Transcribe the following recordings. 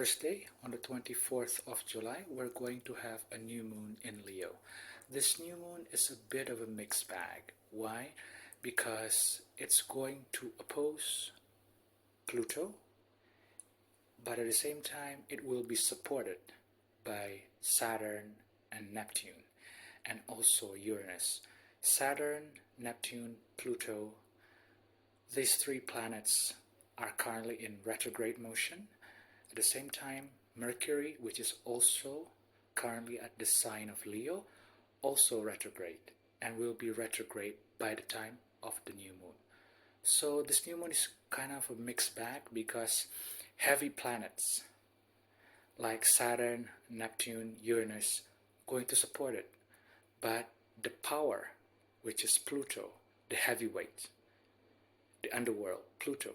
Thursday, on the 24th of July, we're going to have a new moon in Leo. This new moon is a bit of a mixed bag. Why? Because it's going to oppose Pluto, but at the same time, it will be supported by Saturn and Neptune, and also Uranus. Saturn, Neptune, Pluto, these three planets are currently in retrograde motion. At the same time, Mercury, which is also currently at the sign of Leo, also retrograde, and will be retrograde by the time of the new moon. So this new moon is kind of a mixed bag because heavy planets like Saturn, Neptune, Uranus going to support it, but the power, which is Pluto, the heavyweight, the underworld, Pluto,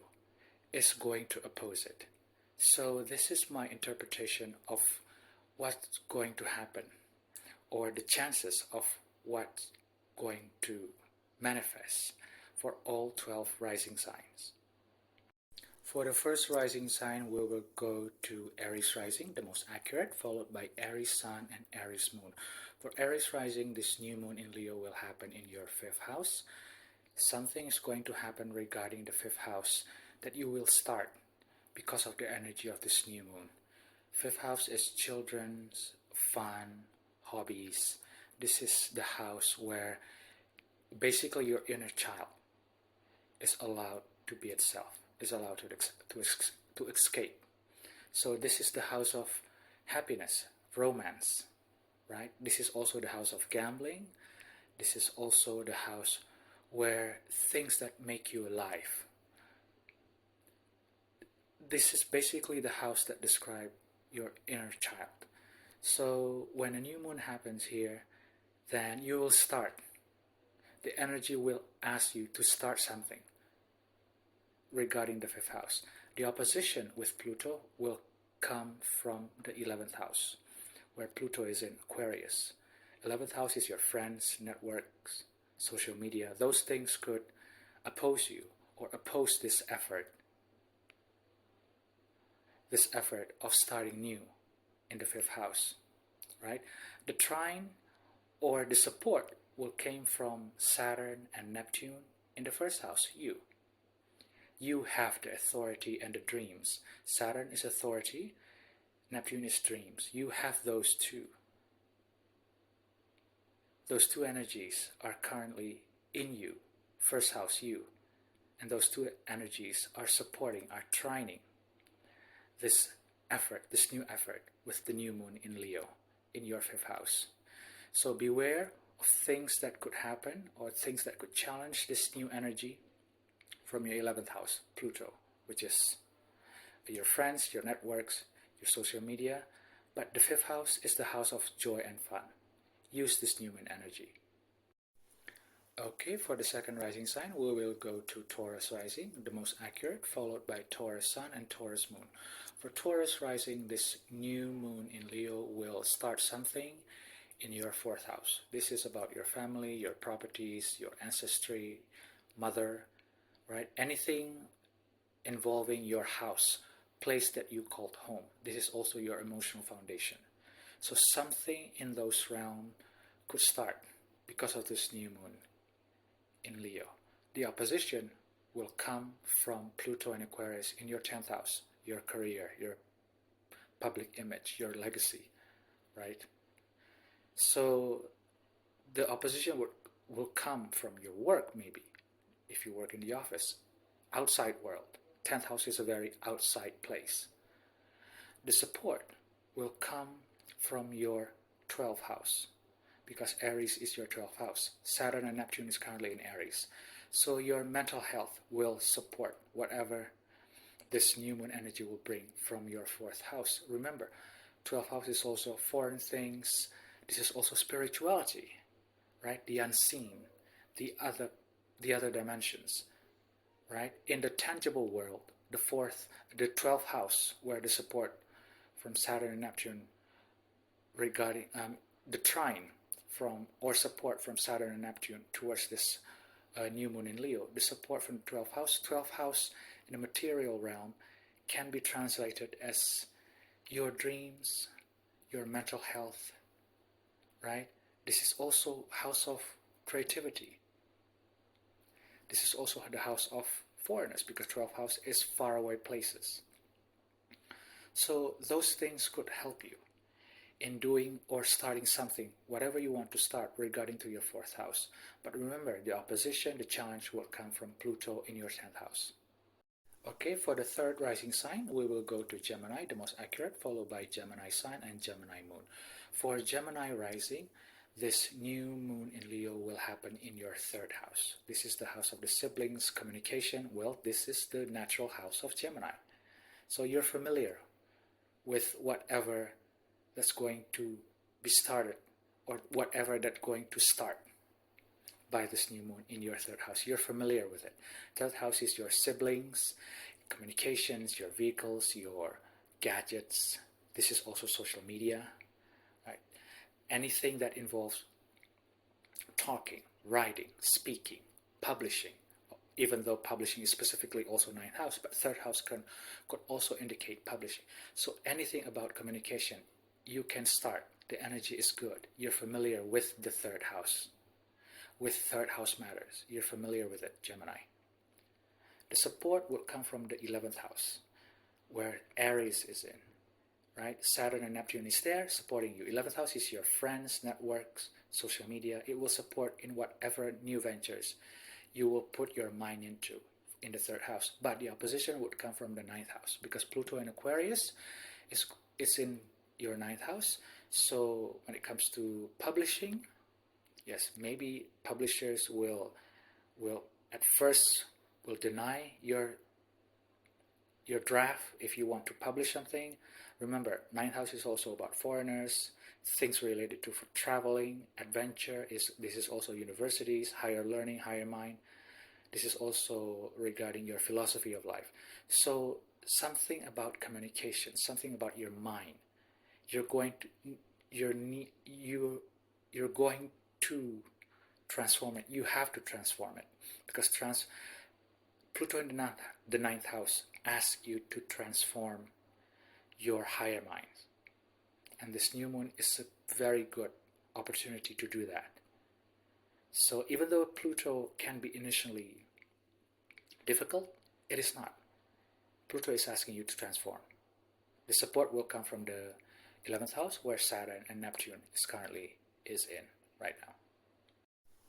is going to oppose it. So this is my interpretation of what's going to happen, or the chances of what's going to manifest for all 12 rising signs. For the first rising sign, we will go to Aries rising, the most accurate, followed by Aries sun and Aries moon. For Aries rising, this new moon in Leo will happen in your 5th house. Something is going to happen regarding the 5th house that you will start because of the energy of this new moon. 5th house is children's fun, hobbies. This is the house where basically your inner child is allowed to be itself, is allowed to escape. So this is the house of happiness, romance, right? This is also the house of gambling. This is also the house where things that make you alive. This is basically the house that describes your inner child. So when a new moon happens here, then you will start. The energy will ask you to start something regarding the 5th house. The opposition with Pluto will come from the 11th house, where Pluto is in Aquarius. 11th house is your friends, networks, social media. Those things could oppose you or oppose this effort of starting new in the 5th house, right? The trine or the support will came from Saturn and Neptune in the 1st house, you. You have the authority and the dreams. Saturn is authority, Neptune is dreams. You have those two. Those two energies are currently in you, 1st house you. And those two energies are supporting, are trining this effort, this new effort with the new moon in Leo in your 5th house. So beware of things that could happen or things that could challenge this new energy from your 11th house, Pluto, which is your friends, your networks, your social media. But the 5th house is the house of joy and fun. Use this new moon energy. Okay, for the second rising sign, we will go to Taurus rising, the most accurate, followed by Taurus sun and Taurus moon. For Taurus rising, this new moon in Leo will start something in your 4th house. This is about your family, your properties, your ancestry, mother, right? Anything involving your house, place that you called home. This is also your emotional foundation. So something in those realms could start because of this new moon in Leo. The opposition will come from Pluto and Aquarius in your 10th house, your career, your public image, your legacy, right? So the opposition will come from your work, maybe, if you work in the office, outside world. 10th house is a very outside place. The support will come from your 12th house, because Aries is your 12th house. Saturn and Neptune is currently in Aries. So your mental health will support whatever this new moon energy will bring from your 4th house. Remember, 12th house is also foreign things. This is also spirituality, right? The unseen, the other dimensions, right? In the tangible world, the 12th house, where the support from Saturn and Neptune regarding the trine from or support from Saturn and Neptune towards this new moon in Leo, the support from the 12th house. 12th house in the material realm can be translated as your dreams, your mental health, right? This is also house of creativity. This is also the house of foreigners, because 12th house is faraway places. So those things could help you in doing or starting something, whatever you want to start regarding to your 4th house. But remember, the opposition, the challenge will come from Pluto in your 10th house. Okay, for the third rising sign, we will go to Gemini, the most accurate, followed by Gemini Sun and Gemini Moon. For Gemini rising, this new moon in Leo will happen in your 3rd house. This is the house of the siblings, communication. Well, this is the natural house of Gemini. So you're familiar with whatever that's going to be started, or whatever that's going to start by this new moon in your 3rd house. You're familiar with it. 3rd house is your siblings, communications, your vehicles, your gadgets. This is also social media, right? Anything that involves talking, writing, speaking, publishing, even though publishing is specifically also 9th house, but 3rd house could also indicate publishing. So anything about communication, you can start. The energy is good. You're familiar with the 3rd house. With 3rd house matters. You're familiar with it, Gemini. The support will come from the 11th house, where Aries is in, right? Saturn and Neptune is there supporting you. 11th house is your friends, networks, social media. It will support in whatever new ventures you will put your mind into in the 3rd house. But the opposition would come from the 9th house, because Pluto in Aquarius is in your 9th house. So when it comes to publishing, yes, maybe publishers will at first will deny your draft if you want to publish something. Remember, 9th house is also about foreigners, things related to traveling, adventure. This is also universities, higher learning, higher mind. This is also regarding your philosophy of life. So something about communication, something about your mind. You're going to transform it. You have to transform it, because Pluto in the 9th house asks you to transform your higher mind. And this new moon is a very good opportunity to do that. So even though Pluto can be initially difficult, it is not. Pluto is asking you to transform. The support will come from the 11th house, where Saturn and Neptune is in right now.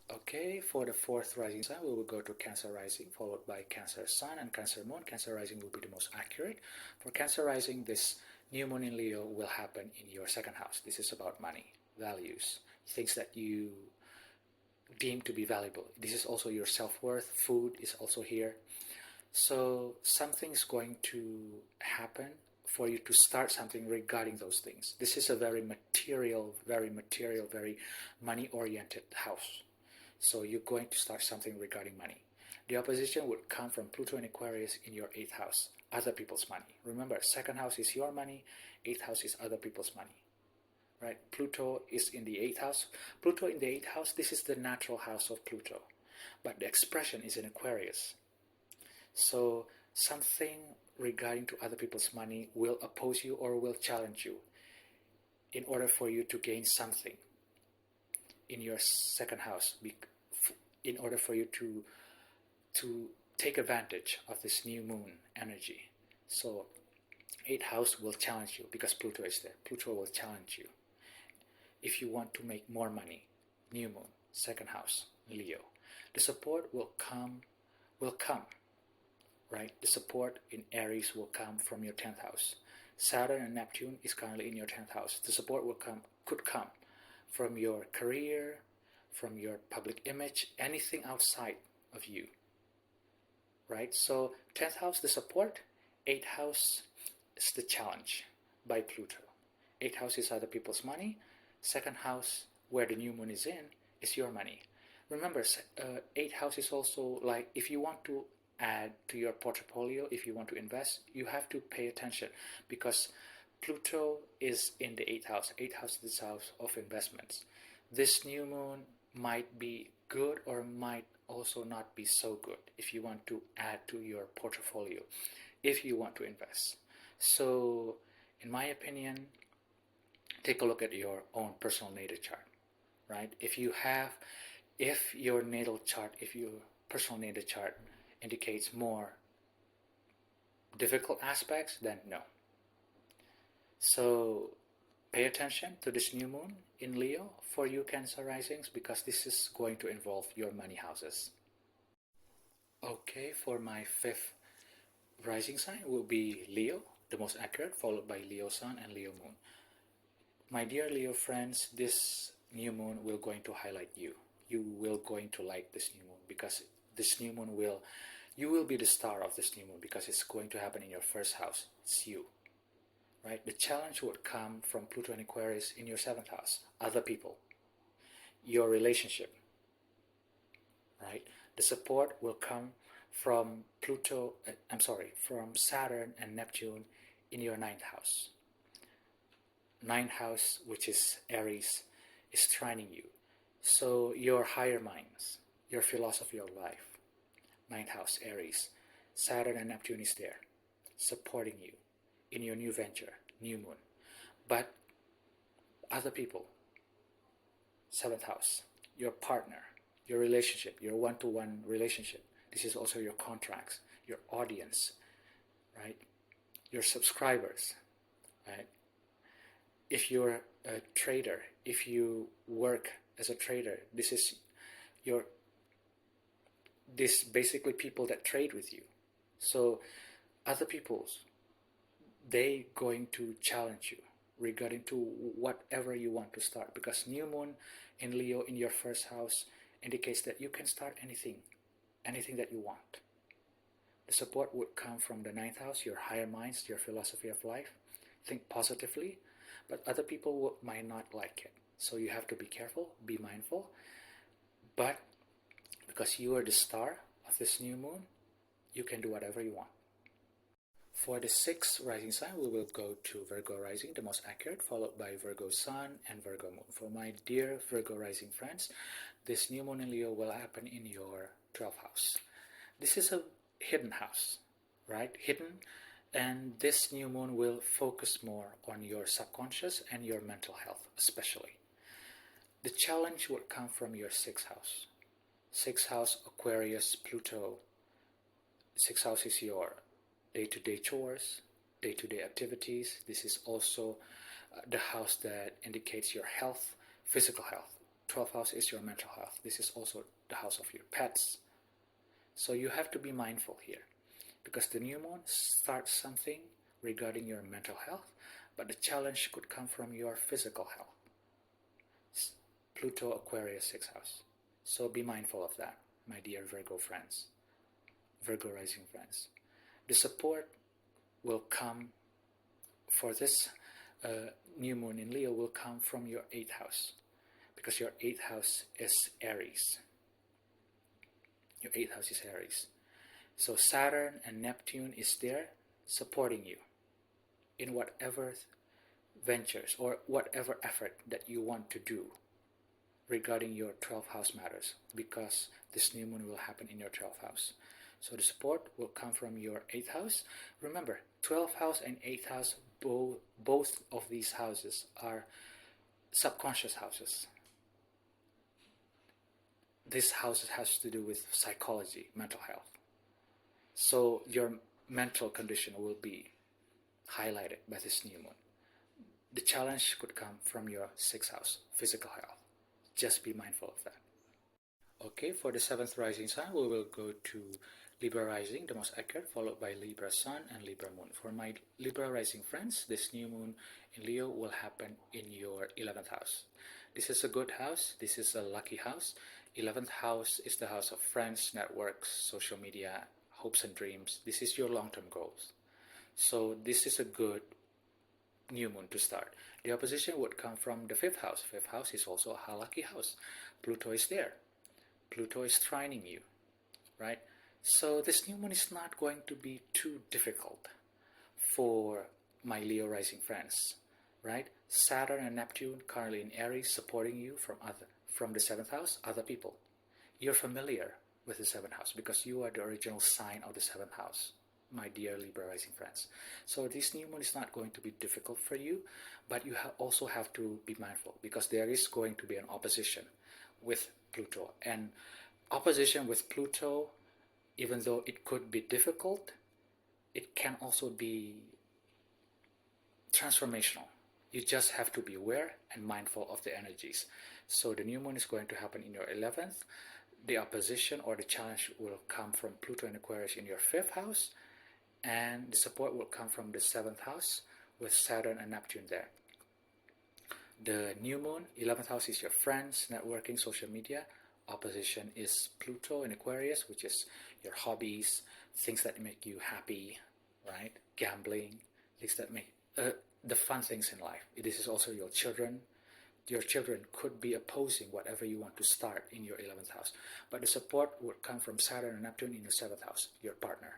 Okay, for the 4th rising sign, we will go to Cancer rising, followed by Cancer sun and Cancer moon. Cancer rising will be the most accurate. For Cancer rising, this new moon in Leo will happen in your 2nd house. This is about money, values, things that you deem to be valuable. This is also your self-worth. Food is also here. So something's going to happen for you to start something regarding those things. This is a very material, very money-oriented house. So you're going to start something regarding money. The opposition would come from Pluto and Aquarius in your 8th house, other people's money. Remember, 2nd house is your money, 8th house is other people's money. Right? Pluto is in the 8th house. Pluto in the 8th house, this is the natural house of Pluto. But the expression is in Aquarius. So something regarding to other people's money will oppose you or will challenge you in order for you to gain something in your 2nd house, in order for you to take advantage of this new moon energy. So 8th house will challenge you because Pluto is there. Pluto will challenge you. If you want to make more money, new moon, 2nd house, Leo. The support will come, right? The support in Aries will come from your 10th house. Saturn and Neptune is currently in your 10th house. The support could come from your career, from your public image, anything outside of you, right? So 10th house, the support. 8th house is the challenge by Pluto. 8th house is other people's money. 2nd house, where the new moon is in, is your money. Remember, 8th house is also like, if you want to add to your portfolio, if you want to invest, you have to pay attention, because Pluto is in the 8th house. 8th house is the house of investments. This new moon might be good or might also not be so good if you want to add to your portfolio, if you want to invest. So In my opinion, take a look at your own personal natal chart, right? If your natal chart, if your personal natal chart indicates more difficult aspects, then no. So pay attention to this new moon in Leo for you Cancer risings, because this is going to involve your money houses. Okay, for my fifth rising sign will be Leo, the most accurate, followed by Leo Sun and Leo Moon. My dear Leo friends, this new moon will going to highlight you. You will going to like this new moon, because this new moon you will be the star of this new moon, because it's going to happen in your first house. It's you, right? The challenge would come from Pluto and Aquarius in your seventh house, other people, your relationship, right? The support will come from from Saturn and Neptune in your ninth house. Ninth house, which is Aries, is trining you. So your higher minds, your philosophy of life, ninth house, Aries, Saturn and Neptune is there, supporting you in your new venture, new moon. But other people, seventh house, your partner, your relationship, your one-to-one relationship. This is also your contracts, your audience, right? Your subscribers, right? If you're a trader, if you work as a trader, this basically people that trade with you. So other people's, they going to challenge you regarding to whatever you want to start, because new moon in Leo in your first house indicates that you can start anything that you want. The support would come from the ninth house, your higher minds, your philosophy of life. Think positively, but other people might not like it. So you have to be careful, be mindful. But because you are the star of this new moon, you can do whatever you want. For the sixth rising sign, we will go to Virgo rising, the most accurate, followed by Virgo sun and Virgo moon. For my dear Virgo rising friends, this new moon in Leo will happen in your 12th house. This is a hidden house, right? Hidden. And this new moon will focus more on your subconscious and your mental health, especially. The challenge would come from your sixth house. Sixth house, Aquarius, Pluto. Sixth house is your day-to-day chores, day-to-day activities. This is also the house that indicates your health, physical health. 12th house is your mental health. This is also the house of your pets. So you have to be mindful here, because the new moon starts something regarding your mental health, but the challenge could come from your physical health. Pluto, Aquarius, 6th house. So be mindful of that, my dear Virgo friends, Virgo rising friends. The support will come for this new moon in Leo will come from your 8th house, because your 8th house is Aries. Your 8th house is Aries. So Saturn and Neptune is there supporting you in whatever ventures or whatever effort that you want to do regarding your 12th house matters, because this new moon will happen in your 12th house. So the support will come from your 8th house. Remember, 12th house and 8th house, both of these houses are subconscious houses. This house has to do with psychology, mental health. So your mental condition will be highlighted by this new moon. The challenge could come from your 6th house, physical health. Just be mindful of that. Okay, for the 7th rising sign, we will go to Libra rising, the most accurate, followed by Libra sun and Libra moon. For my Libra rising friends, this new moon in Leo will happen in your 11th house. This is a good house. This is a lucky house. 11th house is the house of friends, networks, social media, hopes and dreams. This is your long-term goals. So this is a good new moon to start. The opposition would come from the 5th house. 5th house is also a lucky house. Pluto is there. Pluto is trining you, right? So this new moon is not going to be too difficult for my Leo rising friends, right? Saturn and Neptune currently in Aries supporting you from the 7th house, other people. You're familiar with the 7th house because you are the original sign of the 7th house, my dear Libra rising friends. So this new moon is not going to be difficult for you, but you also have to be mindful because there is going to be an opposition with Pluto. And opposition with Pluto, even though it could be difficult, it can also be transformational. You just have to be aware and mindful of the energies. So the new moon is going to happen in your 11th. The opposition or the challenge will come from Pluto and Aquarius in your 5th house, and the support will come from the 7th house with Saturn and Neptune there. The new moon, 11th house, is your friends, networking, social media. Opposition is Pluto in Aquarius, which is your hobbies, things that make you happy, right? Gambling, things that make the fun things in life. This is also your children. Your children could be opposing whatever you want to start in your 11th house. But the support would come from Saturn and Neptune in your 7th house, your partner.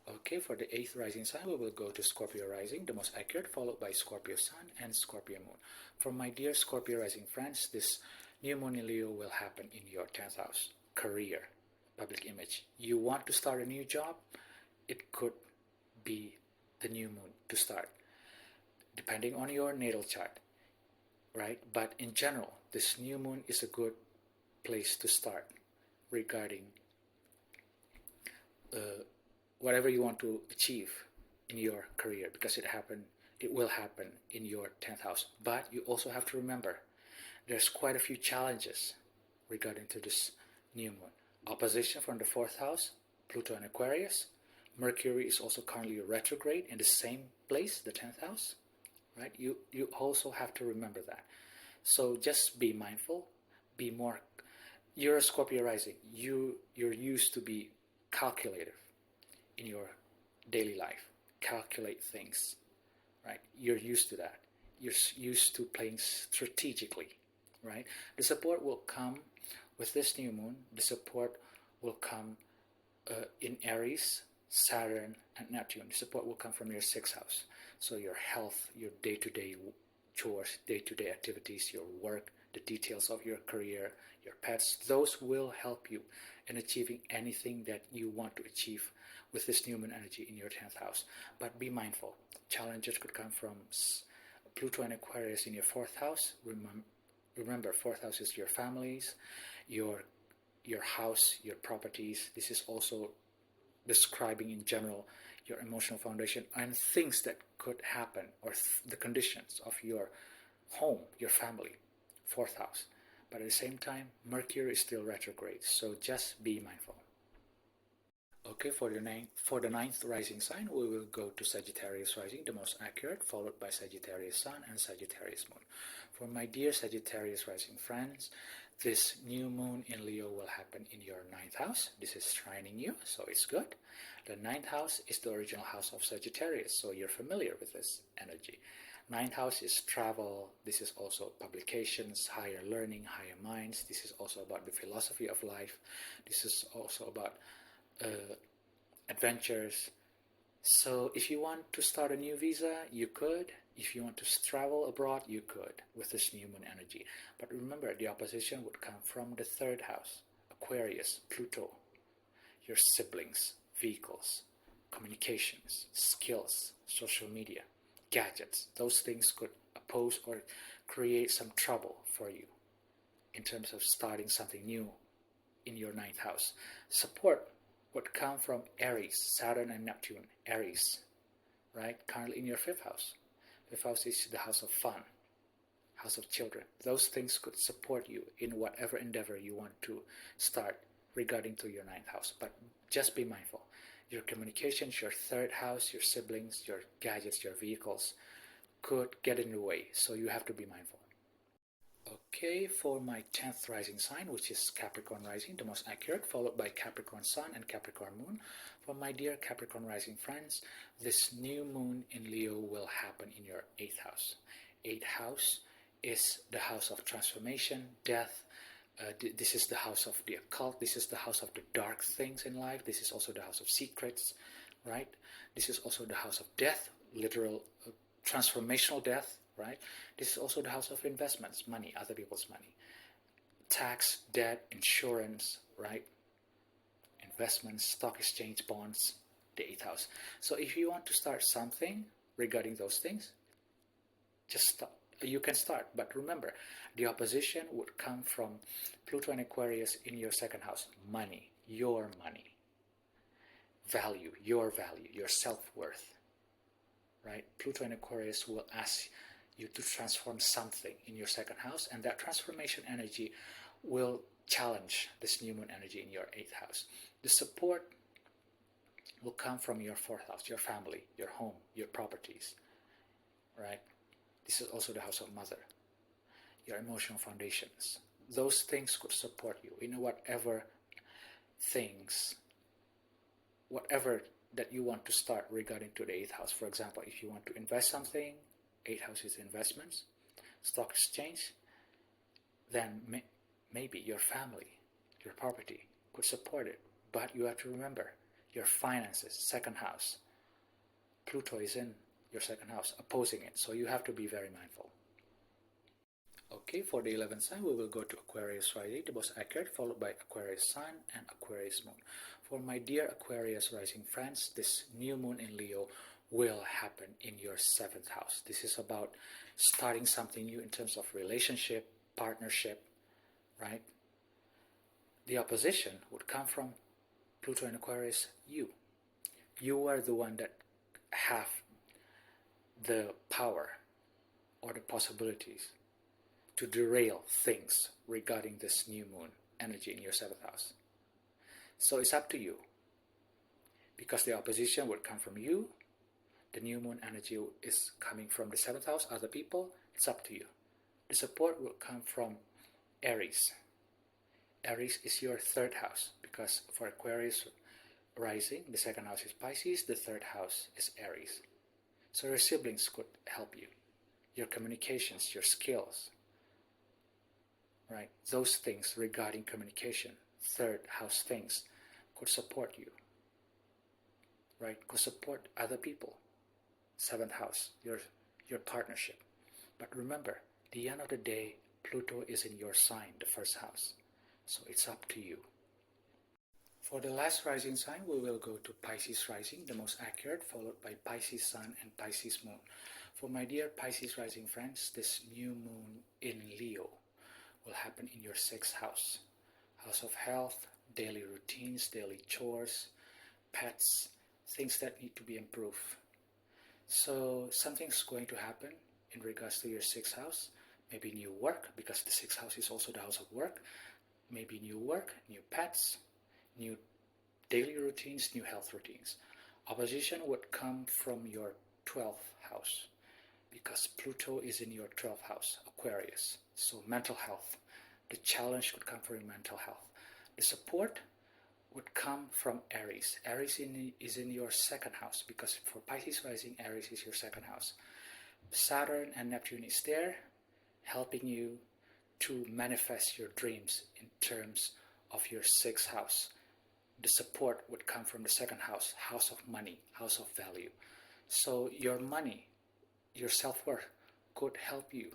Okay, for the 8th rising sign, we will go to Scorpio rising, the most accurate, followed by Scorpio sun and Scorpio moon. For my dear Scorpio rising friends, this new moon in Leo will happen in your 10th house, career, public image. You want to start a new job? It could be the new moon to start, depending on your natal chart, right? But in general, this new moon is a good place to start regarding whatever you want to achieve in your career, because it will happen in your 10th house. But you also have to remember there's quite a few challenges regarding to this new moon. Opposition from the 4th house, Pluto and Aquarius. Mercury is also currently retrograde in the same place, the 10th house, right? You also have to remember that. So just be mindful, be more. You're a Scorpio rising. You're used to be calculative in your daily life, calculate things, right? You're used to that. You're used to playing strategically, right? The support will come with this new moon. The support will come in Aries, Saturn, and Neptune. The support will come from your 6th house. So your health, your day-to-day chores, day-to-day activities, your work, the details of your career, your pets, those will help you in achieving anything that you want to achieve with this new moon energy in your 10th house. But be mindful. Challenges could come from Pluto and Aquarius in your 4th house. Remember, 4th house is your families, your house, your properties. This is also describing in general your emotional foundation and things that could happen, or the conditions of your home, your family, 4th house. But at the same time, Mercury is still retrograde, so just be mindful. Okay, for the 9th rising sign, we will go to Sagittarius rising, the most accurate, followed by Sagittarius sun and Sagittarius moon. For my dear Sagittarius rising friends, this new moon in Leo will happen in your 9th house. This is trining you, so it's good. The 9th house is the original house of Sagittarius, so you're familiar with this energy. 9th house is travel. This is also publications, higher learning, higher minds. This is also about the philosophy of life. This is also about adventures. So if you want to start a new visa, you could. If you want to travel abroad, you could with this new moon energy. But remember, the opposition would come from the 3rd house, Aquarius, Pluto, your siblings, vehicles, communications, skills, social media, gadgets. Those things could oppose or create some trouble for you in terms of starting something new in your 9th house. Support would come from Aries, Saturn and Neptune. Aries, right? Currently in your 5th house. 5th house is the house of fun, house of children. Those things could support you in whatever endeavor you want to start regarding to your 9th house. But just be mindful. Your communications, your 3rd house, your siblings, your gadgets, your vehicles could get in the way. So you have to be mindful. Okay, for my 10th rising sign, which is Capricorn rising, the most accurate, followed by Capricorn sun and Capricorn moon. For my dear Capricorn rising friends, this new moon in Leo will happen in your 8th house. 8th house is the house of transformation, death. This is the house of the occult. This is the house of the dark things in life. This is also the house of secrets, right? This is also the house of death, literal transformational death, right? This is also the house of investments, money, other people's money, tax, debt, insurance, right? investments, stock exchange, bonds, the 8th house. So if you want to start something regarding those things, just start. You can start, but remember, the opposition would come from Pluto and Aquarius in your 2nd house. Money, your money, value, your self-worth, right? Pluto and Aquarius will ask you to transform something in your 2nd house, and that transformation energy will challenge this new moon energy in your 8th house. The support will come from your 4th house, your family, your home, your properties, right? This is also the house of mother, your emotional foundations. Those things could support you in whatever that you want to start regarding to the 8th house. For example, if you want to invest something, 8th house is investments, stock exchange, then maybe your family, your property could support it. But you have to remember, your finances, 2nd house, Pluto is in your 2nd house, opposing it. So you have to be very mindful. Okay, for the 11th sign, we will go to Aquarius rising, the most accurate, followed by Aquarius sun and Aquarius moon. For my dear Aquarius rising friends, this new moon in Leo will happen in your 7th house. This is about starting something new in terms of relationship, partnership, right? The opposition would come from Pluto and Aquarius, you. You are the one that have the power or the possibilities to derail things regarding this new moon energy in your 7th house. So it's up to you, because the opposition would come from you. The new moon energy is coming from the 7th house, other people. It's up to you. The support will come from Aries. Aries is your 3rd house, because for Aquarius rising, the 2nd house is Pisces, the 3rd house is Aries. So your siblings could help you. Your communications, your skills, right? Those things regarding communication, 3rd house things, could support you, right? Could support other people. 7th house, your partnership. But remember, at the end of the day, Pluto is in your sign, the 1st house. So it's up to you. For the last rising sign, we will go to Pisces rising, the most accurate, followed by Pisces sun and Pisces moon. For my dear Pisces rising friends, this new moon in Leo will happen in your 6th house. House of health, daily routines, daily chores, pets, things that need to be improved. So something's going to happen in regards to your 6th house. Maybe new work, because the 6th house is also the house of work. Maybe new work, new pets, new daily routines, new health routines. Opposition would come from your 12th house, because Pluto is in your 12th house, Aquarius. So mental health. The challenge would come from your mental health. The support would come from Aries. Aries is in your 2nd house, because for Pisces rising, Aries is your 2nd house. Saturn and Neptune is there, helping you to manifest your dreams in terms of your 6th house. The support would come from the 2nd house, house of money, house of value. So your money, your self-worth could help you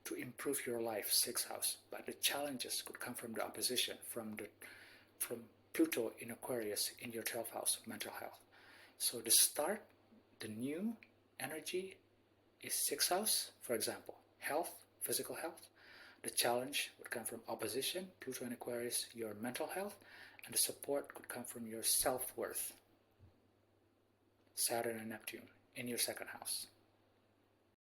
to improve your life, 6th house. But the challenges could come from the opposition, from Pluto in Aquarius in your 12th house, mental health. So the start, the new energy is 6th house, for example, health, physical health. The challenge would come from opposition, Pluto in Aquarius, your mental health, and the support could come from your self-worth, Saturn and Neptune in your 2nd house.